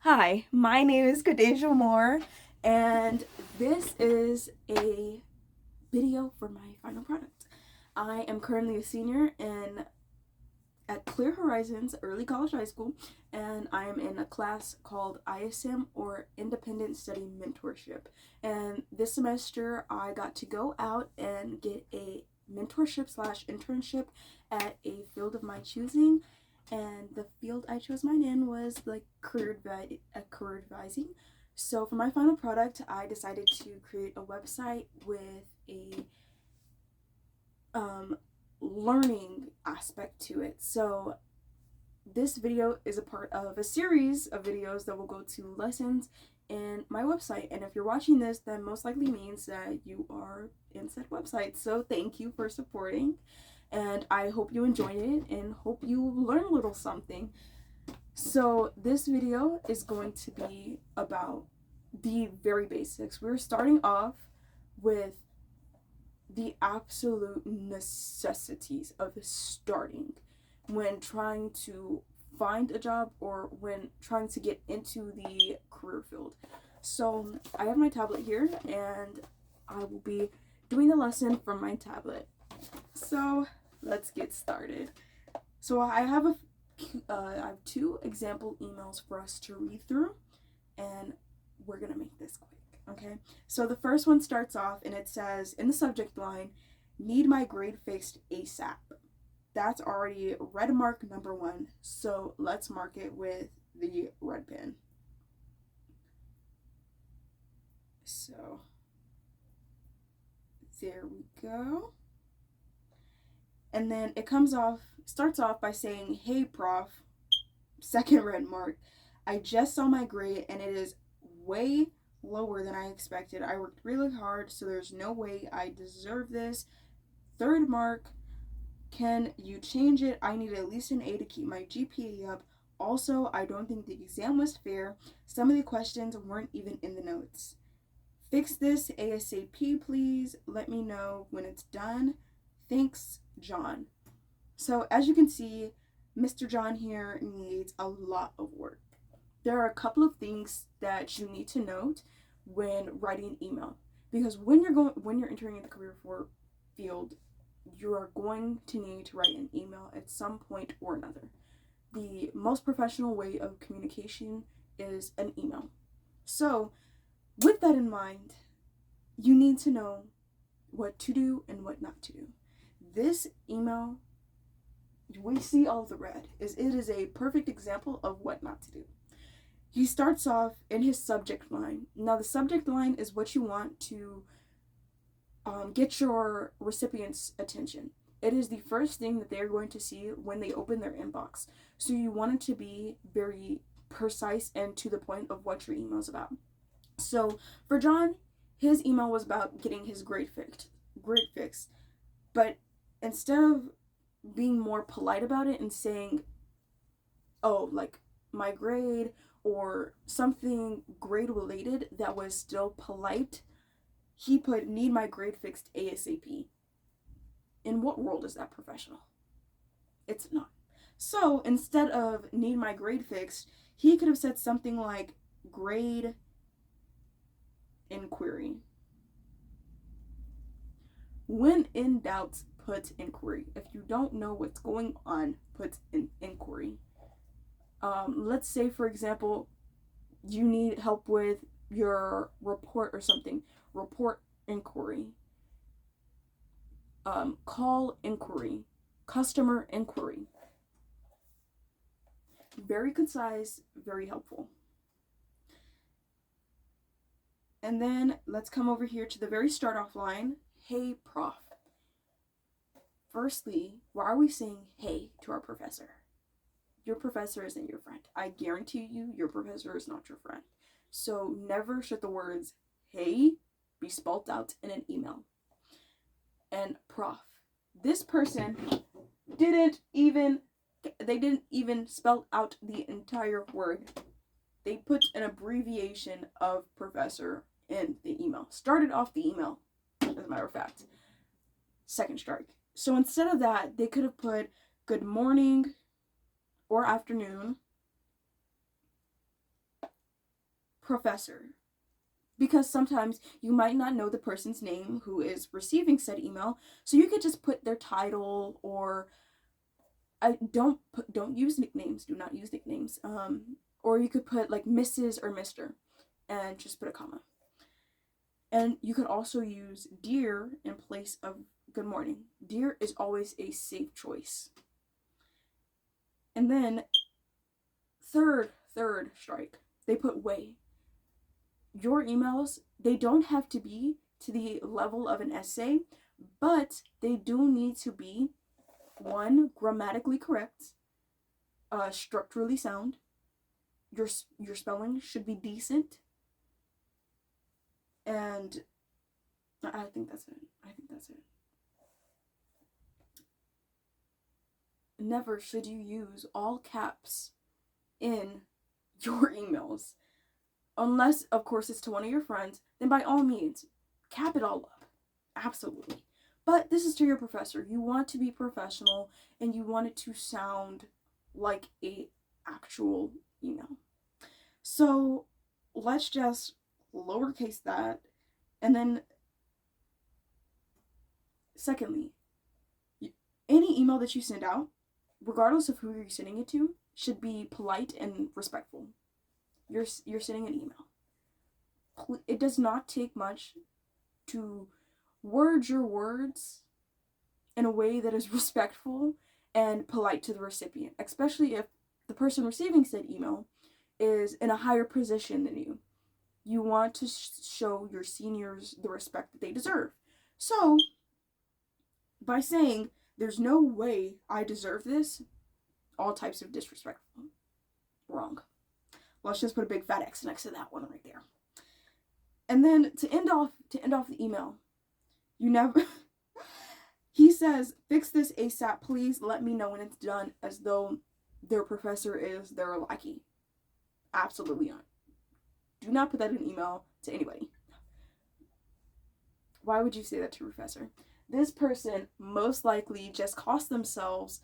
Hi, my name is Kadeja Moore, and this is a video for my final product. I am currently a senior at Clear Horizons Early College High School, and I am in a class called ISM, or Independent Study Mentorship. And this semester, I got to go out and get a mentorship slash internship at a field of my choosing. And the field I chose mine in was like career advising. So for my final product, I decided to create a website with a um, learning aspect to it. So this video is a part of a series of videos that will go to lessons in my website. And if you're watching this, then most likely means that you are in said website. So thank you for supporting. And I hope you enjoyed it and hope you learn a little something. So this video is going to be about the very basics. We're starting off with the absolute necessities of starting when trying to find a job or when trying to get into the career field. So I have my tablet here and I will be doing the lesson from my tablet. So let's get started. So I have two example emails for us to read through, and we're gonna make this quick. Okay, so the first one starts off and it says in the subject line, "Need my grade fixed ASAP." That's already red mark number one. So let's mark it with the red pen. So there we go. And then starts off by saying, "Hey, prof," second red mark. "I just saw my grade and it is way lower than I expected. I worked really hard, so there's no way I deserve this." Third mark, "Can you change it? I need at least an A to keep my GPA up. Also, I don't think the exam was fair. Some of the questions weren't even in the notes. Fix this ASAP, please. Let me know when it's done. Thanks, John." So as you can see, Mr. John here needs a lot of work. There are a couple of things that you need to note when writing email, because when you're entering the career for field, you are going to need to write an email at some point or another. The most professional way of communication is an email. So with that in mind, you need to know what to do and what not to do. This email, we see all the red, it is a perfect example of what not to do. He starts off in his subject line. Now the subject line is what you want to get your recipient's attention. It is the first thing that they're going to see when they open their inbox. So you want it to be very precise and to the point of what your email is about. So for John, his email was about getting his grade fixed. But instead of being more polite about it and saying, "Oh, like my grade," or something grade related that was still polite, he put, "Need my grade fixed ASAP." In what world is that professional? It's not. So instead of "need my grade fixed," he could have said something like "grade inquiry." When in doubt, put inquiry. If you don't know what's going on, put in inquiry. Let's say, for example, you need help with your report or something. Report inquiry. Call inquiry. Customer inquiry. Very concise, very helpful. And then let's come over here to the very start off line. "Hey, prof." Firstly, why are we saying "hey" to our professor? Your professor isn't your friend. I guarantee you, your professor is not your friend. So never should the words "hey" be spelled out in an email. And "prof." This person didn't even spell out the entire word. They put an abbreviation of professor in the email. Started off the email, as a matter of fact. Second strike. So instead of that, they could have put "good morning" or "afternoon." professor, because sometimes you might not know the person's name who is receiving said email, so you could just put their title, or I don't use nicknames. Do not use nicknames. Or you could put like Mrs. or Mr. and just put a comma. And you could also use dear in place of good morning. Dear is always a safe choice. And then third strike, they put way. Your emails, they don't have to be to the level of an essay, but they do need to be, one, grammatically correct, structurally sound. Your spelling should be decent, and I think that's it. Never should you use all caps in your emails. Unless, of course, it's to one of your friends, then by all means, cap it all up. Absolutely. But this is to your professor. You want to be professional, and you want it to sound like a actual email. So let's just lowercase that. And then, secondly, any email that you send out, regardless of who you're sending it to, should be polite and respectful. You're sending an email. It does not take much to word your words in a way that is respectful and polite to the recipient, especially if the person receiving said email is in a higher position than you. You want to show your seniors the respect that they deserve. So, by saying, there's no way I deserve this, all types of disrespectful. Wrong. Let's just put a big fat X next to that one right there. And then to end off the email, you never he says, fix this ASAP, please let me know when it's done, as though their professor is their lackey. Absolutely not. Do not put that in an email to anybody. Why would you say that to your professor? This person most likely just cost themselves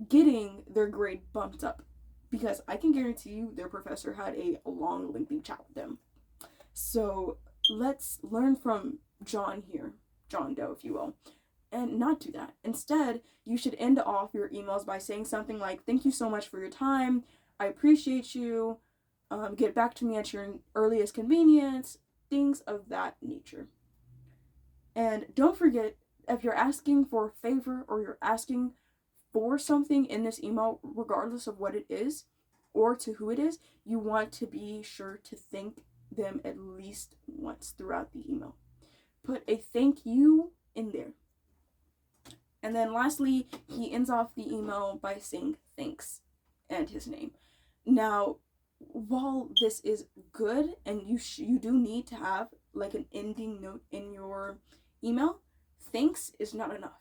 getting their grade bumped up, because I can guarantee you their professor had a long, lengthy chat with them. So let's learn from John here, John Doe, if you will, and not do that. Instead, you should end off your emails by saying something like, thank you so much for your time, I appreciate you, get back to me at your earliest convenience, things of that nature. And don't forget, if you're asking for a favor or you're asking for something in this email, regardless of what it is or to who it is, you want to be sure to thank them at least once throughout the email. Put a thank you in there. And then lastly, he ends off the email by saying thanks and his name. Now, while this is good and you do need to have like an ending note in your email, thanks is not enough.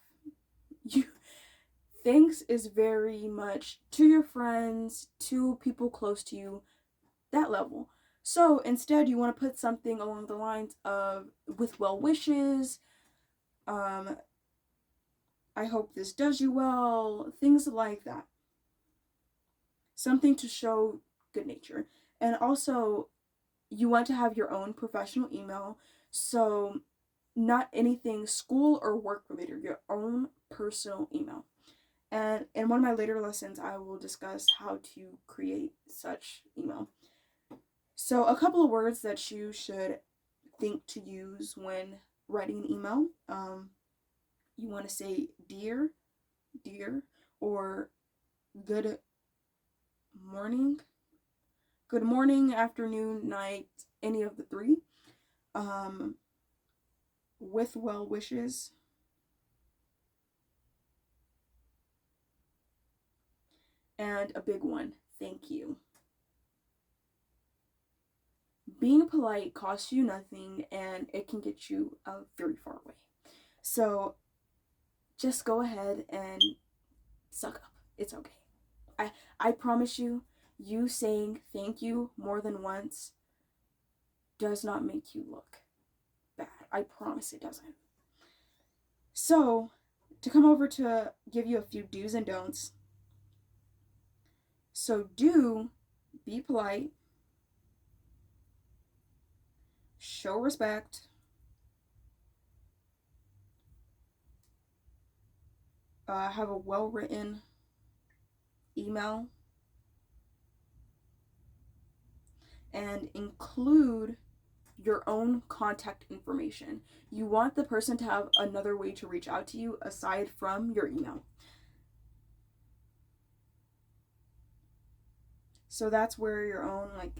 Thanks is very much to your friends, to people close to you, that level. So instead, you want to put something along the lines of, with well wishes, I hope this does you well, things like that. Something to show good nature. And also, you want to have your own professional email, so not anything school or work related, your own personal email. And in one of my later lessons, I will discuss how to create such email. So a couple of words that you should think to use when writing an email. You want to say dear, or good morning, afternoon, night, any of the three. With well wishes. And a big one, thank you. Being polite costs you nothing, and it can get you very far away. So just go ahead and suck up. It's okay. I promise you, you saying thank you more than once does not make you look bad. I promise it doesn't. So, to come over to give you a few do's and don'ts. So do be polite. show respect, have a well-written email, and include your own contact information. You want the person to have another way to reach out to you aside from your email. So that's where your own, like,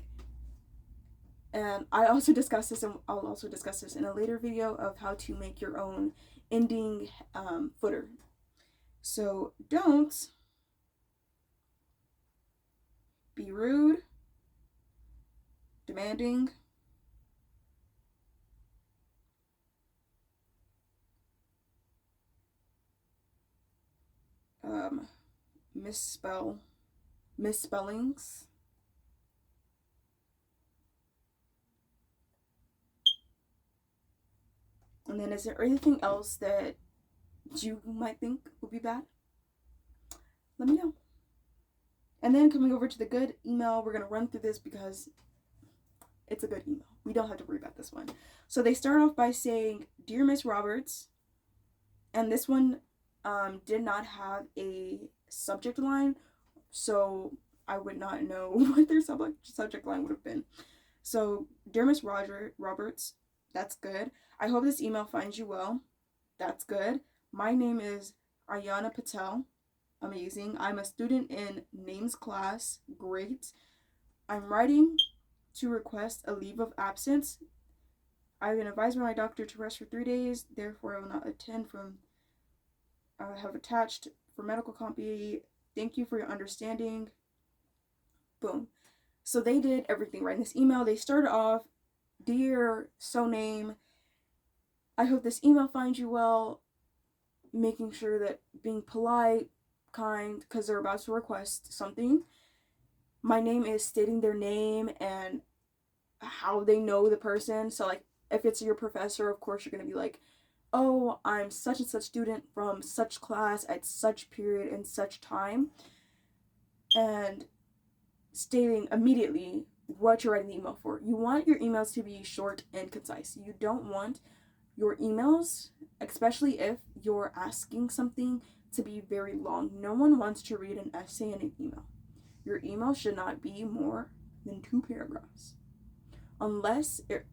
and I also discussed this, and I'll also discuss this in a later video of how to make your own ending footer. So don't be rude, demanding, misspellings, and then is there anything else that you might think would be bad? Let me know. And then coming over to the good email, we're going to run through this because it's a good email. We don't have to worry about this one. So they start off by saying, "Dear Miss Roberts," and this one did not have a subject line, so I would not know what their subject line would have been. So, "Dear Miss Roberts," that's good. "I hope this email finds you well." That's good. "My name is Ayana Patel." Amazing. "I'm a student in names class." Great. "I'm writing to request a leave of absence. I've been advised by my doctor to rest for 3 days, therefore I will not attend I have attached for medical copy. Thank you for your understanding." Boom. So they did everything right in this email. They started off, "Dear so name, I hope this email finds you well," making sure that being polite, kind, because they're about to request something. "My name" is stating their name and how they know the person. So, like, if it's your professor, of course, you're going to be like, "Oh, I'm such and such student from such class at such period and such time." And stating immediately what you're writing the email for. You want your emails to be short and concise. You don't want your emails, especially if you're asking something, to be very long. No one wants to read an essay in an email. Your email should not be more than 2 paragraphs. Unless it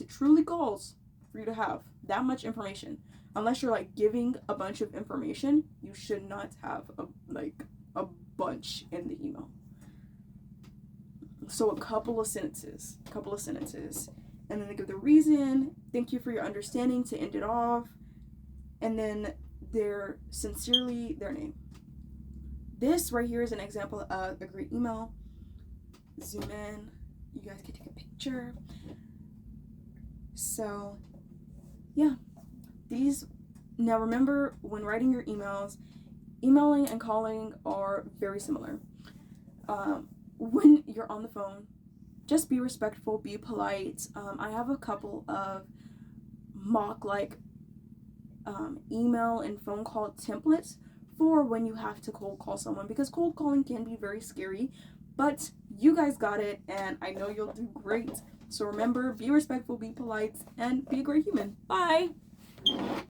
truly calls for you to have that much information. Unless you're like giving a bunch of information, you should not have a bunch in the email. So a couple of sentences, and then they give the reason, "Thank you for your understanding," to end it off, and then sincerely their name. This right here is an example of a great email. Zoom in, you guys can take a picture. So yeah, now remember, when writing your emails, emailing and calling are very similar. When you're on the phone, just be respectful, be polite. I have a couple of mock email and phone call templates for when you have to cold call someone, because cold calling can be very scary, but you guys got it, and I know you'll do great. So remember, be respectful, be polite, and be a great human. Bye!